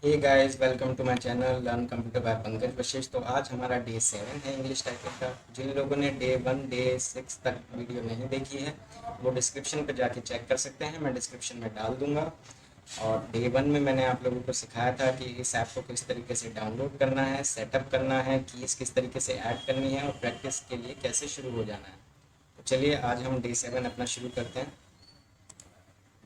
Hey guys, welcome to my channel learn computer by Pankaj Vashishtha. तो आज हमारा डे 7 है इंग्लिश टाइपिंग का। जिन लोगों ने डे 1 डे 6 तक वीडियो नहीं देखी है वो डिस्क्रिप्शन पर जाके चेक कर सकते हैं, मैं डिस्क्रिप्शन में डाल दूंगा। और डे 1 में मैंने आप लोगों को सिखाया था कि इस ऐप को किस तरीके से डाउनलोड करना है, सेटअप करना है, कीज़ किस तरीके से ऐड करनी है और प्रैक्टिस के लिए कैसे शुरू हो जाना है। तो चलिए आज हम डे 7 अपना शुरू करते हैं।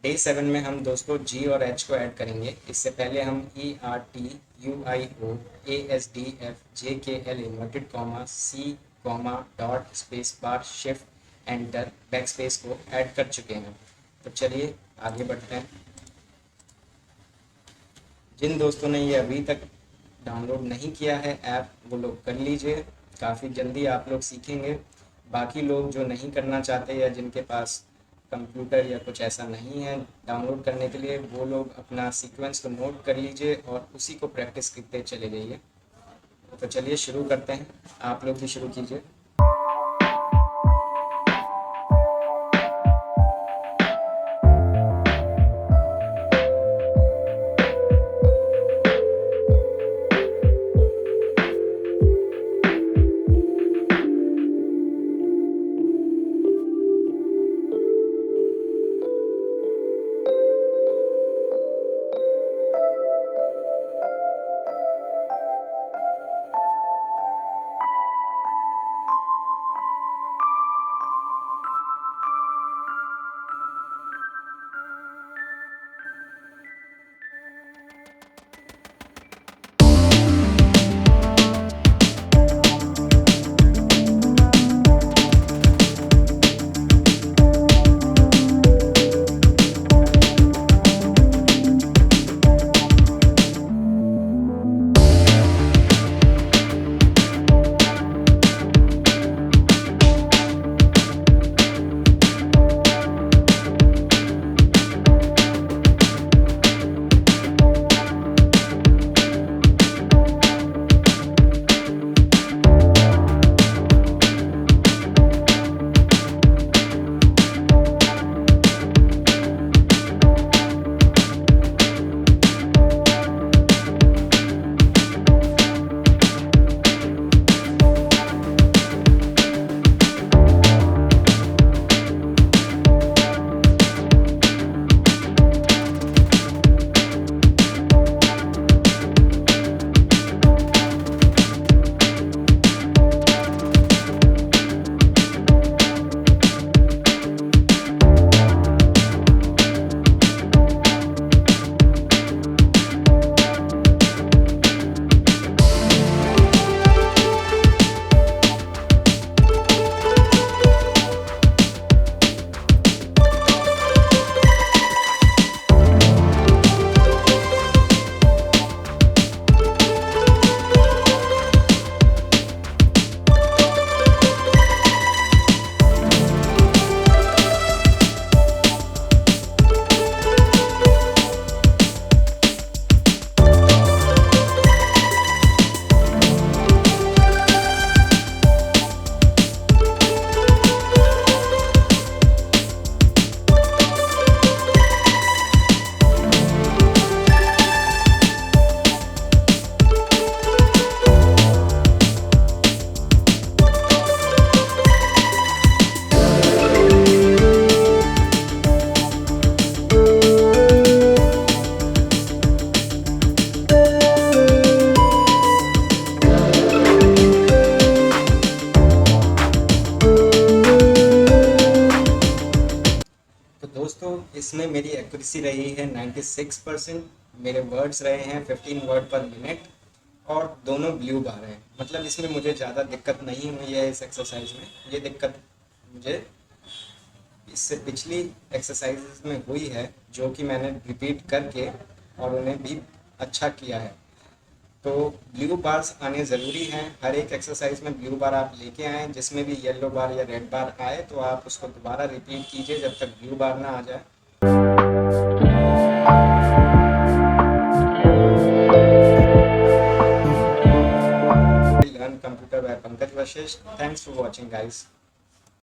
डे 7 में हम दोस्तों जी और एच को ऐड करेंगे। इससे पहले हम ERTUIOASDFJKL inverted comma C comma dot space bar shift enter back space को ऐड कर चुके हैं। तो चलिए आगे बढ़ते हैं। जिन दोस्तों ने ये अभी तक डाउनलोड नहीं किया है ऐप, वो लोग कर लीजिए, काफ़ी जल्दी आप लोग सीखेंगे। बाकी लोग जो नहीं करना चाहते या जिनके पास कंप्यूटर या कुछ ऐसा नहीं है डाउनलोड करने के लिए, वो लोग अपना सीक्वेंस को नोट कर लीजिए और उसी को प्रैक्टिस करते चले जाइए। तो चलिए शुरू करते हैं, आप लोग भी शुरू कीजिए। दोस्तों इसमें मेरी एक्यूरेसी रही है 96%, मेरे वर्ड्स रहे हैं 15 वर्ड पर मिनट और दोनों ब्लू बार हैं। मतलब इसमें मुझे ज़्यादा दिक्कत नहीं हुई है इस एक्सरसाइज में। ये दिक्कत मुझे इससे पिछली एक्सरसाइज में हुई है जो कि मैंने रिपीट करके और उन्हें भी अच्छा किया है। तो ब्लू बार्स आने ज़रूरी हैं, हर एक एक्सरसाइज में ब्लू बार आप लेके आएँ। जिसमें भी येलो बार या रेड बार आए तो आप उसको दोबारा रिपीट कीजिए जब तक ब्लू बार ना आ जाए। Learn computer by Pankaj Vashishtha. Thanks for watching guys.